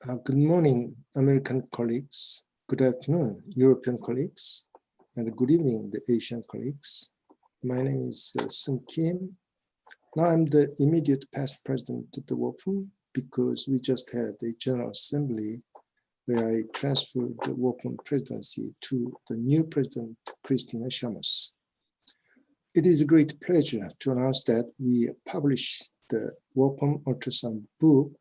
Good morning, American colleagues. Good afternoon, European colleagues. And good evening, the Asian colleagues. My name is Sung Kim. Now I'm the immediate past president of the WFUMB because we just had a General Assembly where I transferred the WFUMB presidency to the new president, Christina Shamus. It is a great pleasure to announce that we published the WFUMB Ultrasound book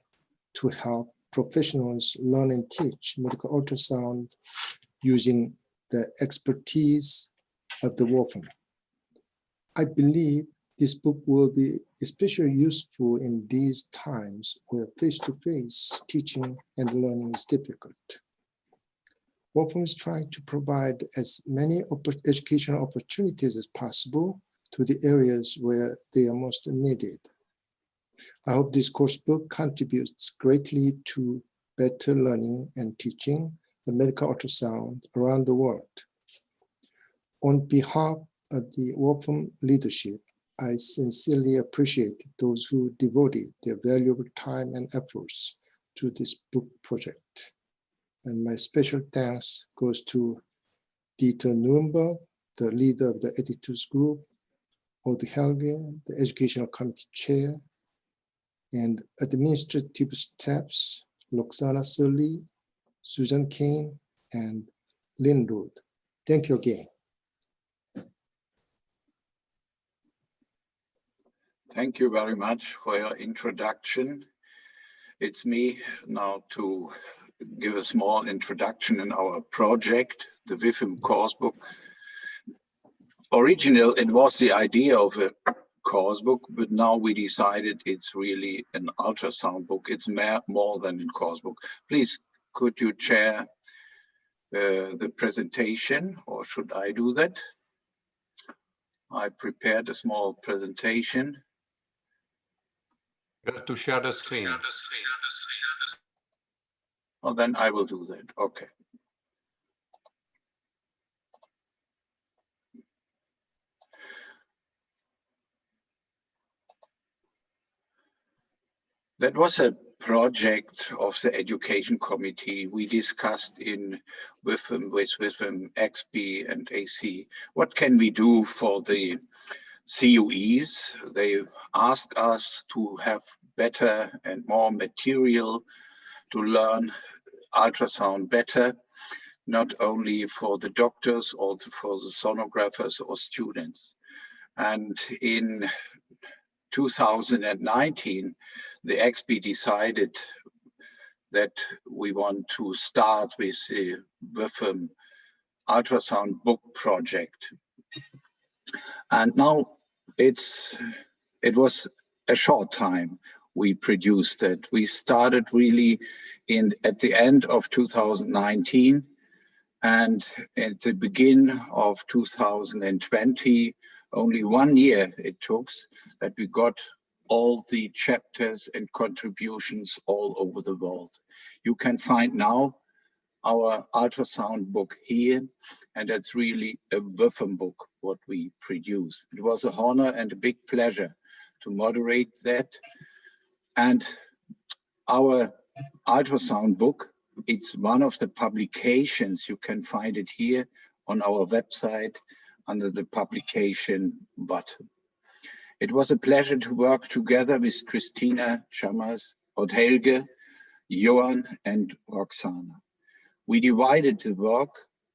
to help professionals learn and teach medical ultrasound using the expertise of the WFUMB. I believe this book will be especially useful in these times where face-to-face teaching and learning is difficult. WFUMB is trying to provide as many educational opportunities as possible to the areas where they are most needed. I hope this course book contributes greatly to better learning and teaching the medical ultrasound around the world. On behalf of the WFUMB leadership, I sincerely appreciate those who devoted their valuable time and efforts to this book project. And my special thanks goes to Dieter Nuremberg, the leader of the editors group, Odd Helge, the educational committee chair, and administrative staffs, Roxana Sully, Susan Kane, and Lynn Rood. Thank you again. Thank you very much for your introduction. It's me now to give a small introduction in our project, the WFUMB course book. Originally, it was the idea of a course book, but now we decided it's really an ultrasound book. It's more than a course book. Please, could you share the presentation, or should I do that? I prepared a small presentation. You have to share the screen. Well, then I will do that. Okay. That was a project of the education committee. We discussed with WFUMB XP and AC. What can we do for the CUEs? They asked us to have better and more material to learn ultrasound better, not only for the doctors, also for the sonographers or students. And in 2019, the XP decided that we want to start with the WFUMB ultrasound book project. And now it was a short time we produced it. We started really at the end of 2019, and at the beginning of 2020, only 1 year it took that we got all the chapters and contributions all over the world. You can find now our ultrasound book here, and it's really a WFUMB book, what we produce. It was an honor and a big pleasure to moderate that. And our ultrasound book, it's one of the publications. You can find it here on our website under the publication button. It was a pleasure to work together with Christina Shamus, Odd Helge, Johan, and Roxana. We divided the work.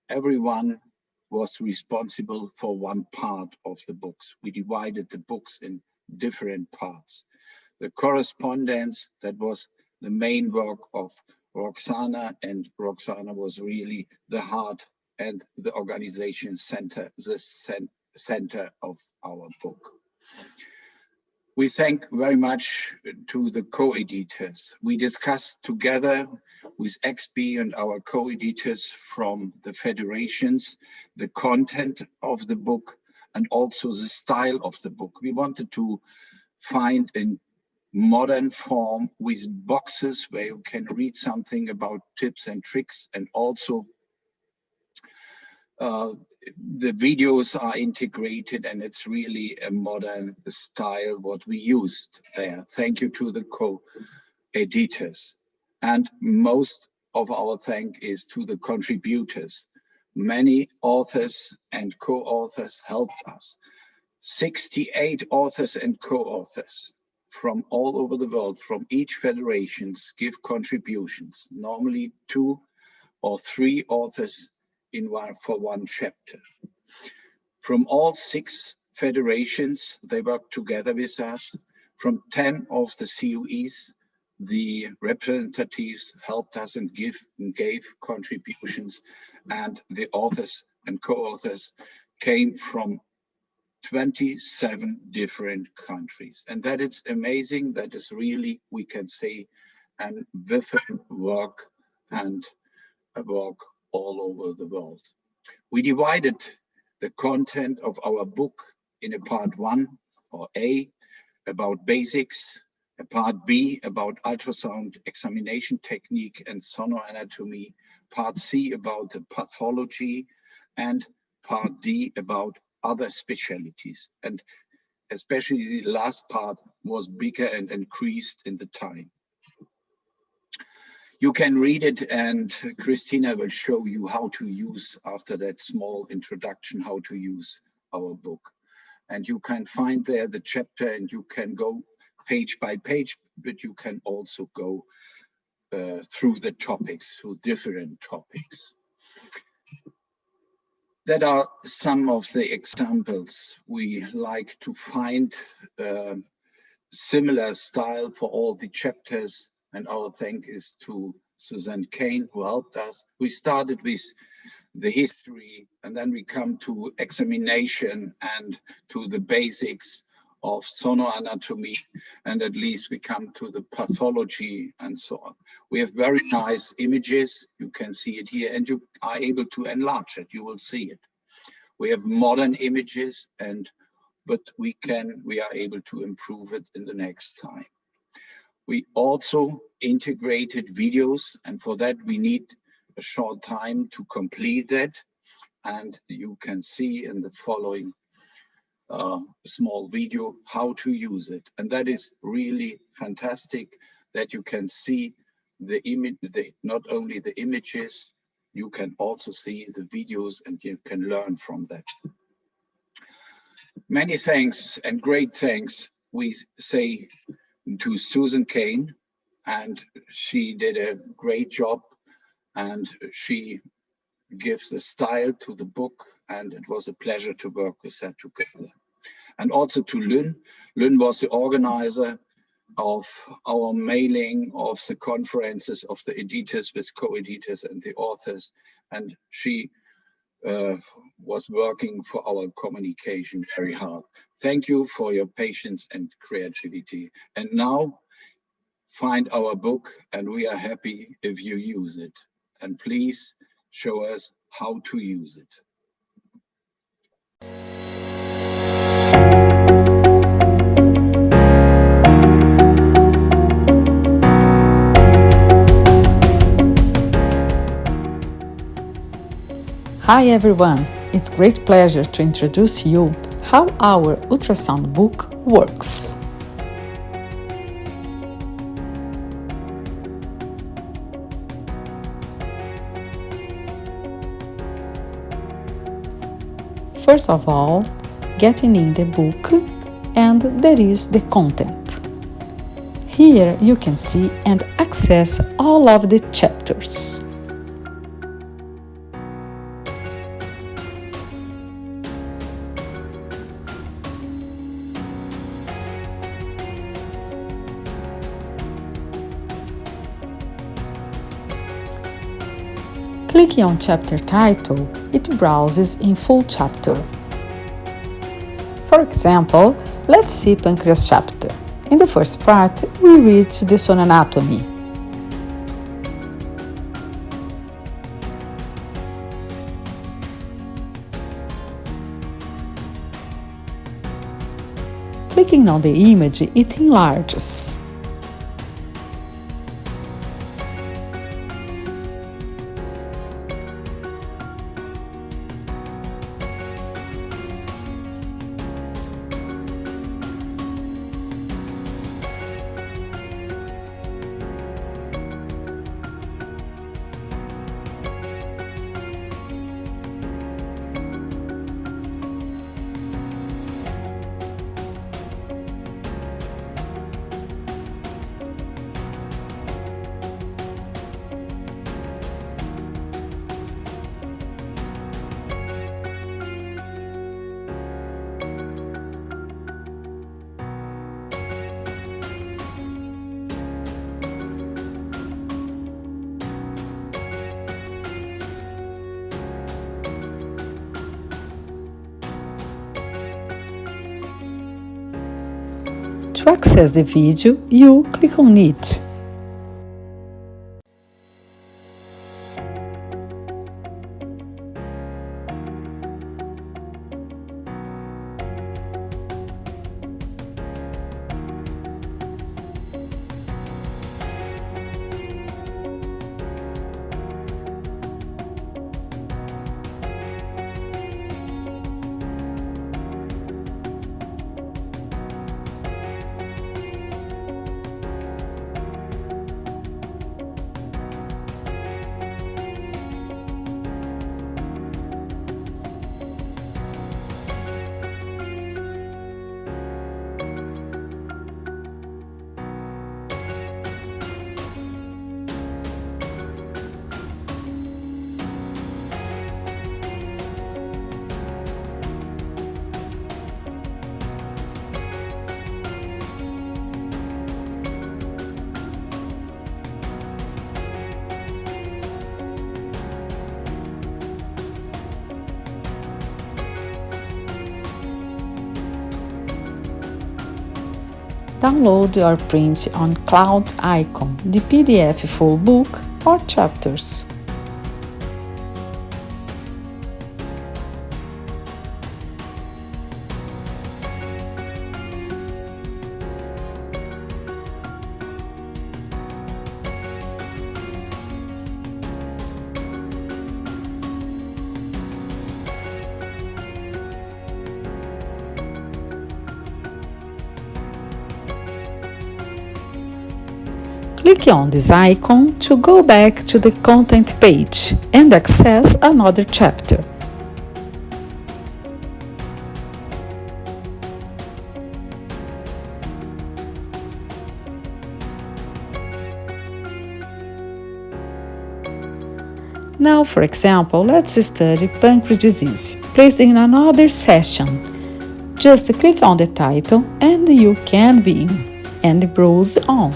Everyone was responsible for one part of the books. We divided the books in different parts. The correspondence, that was the main work of Roxana, and Roxana was really the heart and the organization center, the center of our book. We thank very much to the co-editors. We discussed together with XP and our co-editors from the federations, the content of the book and also the style of the book. We wanted to find a modern form with boxes where you can read something about tips and tricks, and also the videos are integrated, and it's really a modern style what we used there. Thank you to the co-editors. And most of our thank is to the contributors. Many authors and co-authors helped us. 68 authors and co-authors from all over the world, from each federations, give contributions, normally 2 or 3 authors for one chapter. From all 6 federations, they work together with us. From 10 of the CUEs, the representatives helped us and gave contributions, and the authors and co-authors came from 27 different countries. And that is amazing. That is really, we can say, an WFUMB work and a work all over the world. We divided the content of our book in a part 1 or A about basics, a part B about ultrasound examination technique and sonoanatomy, part C about the pathology, and part D about other specialties. And especially the last part was bigger and increased in the time. You can read it, and Christina will show you how to use, after that small introduction, how to use our book. And you can find there the chapter, and you can go page by page, but you can also go through the topics, through different topics. That are some of the examples. We like to find similar style for all the chapters, and our thank is to Suzanne Kane, who helped us. We started with the history, and then we come to examination and to the basics of sonoanatomy, and at least we come to the pathology and so on. We have very nice images. You can see it here, and you are able to enlarge it. You will see it. We have modern images, but we are able to improve it in the next time. We also integrated videos, and for that we need a short time to complete that. And you can see in the following small video how to use it. And that is really fantastic, that you can see the image, not only the images, you can also see the videos, and you can learn from that. Many thanks and great thanks we say to Susan Kane, and she did a great job, and she gives the style to the book, and it was a pleasure to work with her together. And also to Lynn. Lynn was the organizer of our mailing of the conferences of the editors with co-editors and the authors, and she was working for our communication very hard. Thank you for your patience and creativity. And now find our book, and we are happy if you use it. And please show us how to use it. Hi everyone, it's great pleasure to introduce you how our ultrasound book works. First of all, getting in the book, and there is the content. Here you can see and access all of the chapters. Clicking on chapter title, it browses in full chapter. For example, let's see pancreas chapter. In the first part, we read the sonoanatomy. Clicking on the image, it enlarges. To access the video, you click on it. Download or print on Cloud icon the PDF full book or chapters. Click on this icon to go back to the content page and access another chapter. Now, for example, let's study pancreas disease, placed in another session. Just click on the title and you can begin and browse on.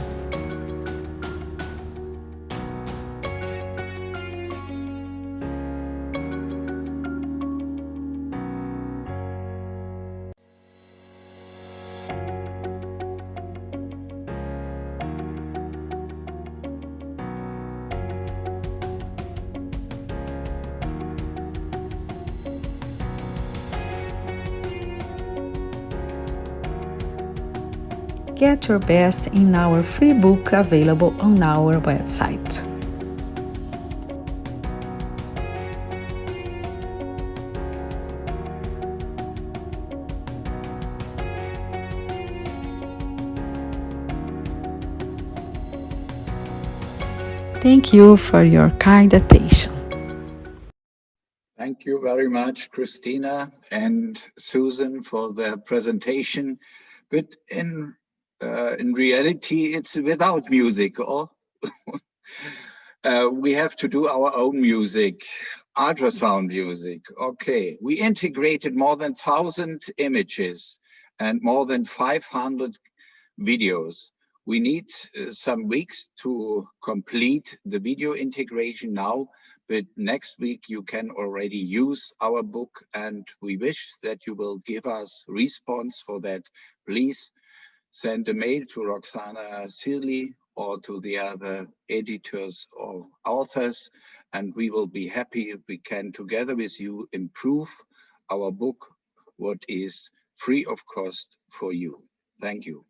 Get your best in our free book available on our website. Thank you for your kind attention. Thank you very much, Christina and Susan, for the presentation. But in reality, it's without music. Or we have to do our own music, ultrasound music. Okay, we integrated more than 1,000 images and more than 500 videos. We need some weeks to complete the video integration now, but next week you can already use our book, and we wish that you will give us response for that. Please send a mail to Roxana Sirli or to the other editors or authors, and we will be happy if we can, together with you, improve our book, what is free of cost for you. Thank you.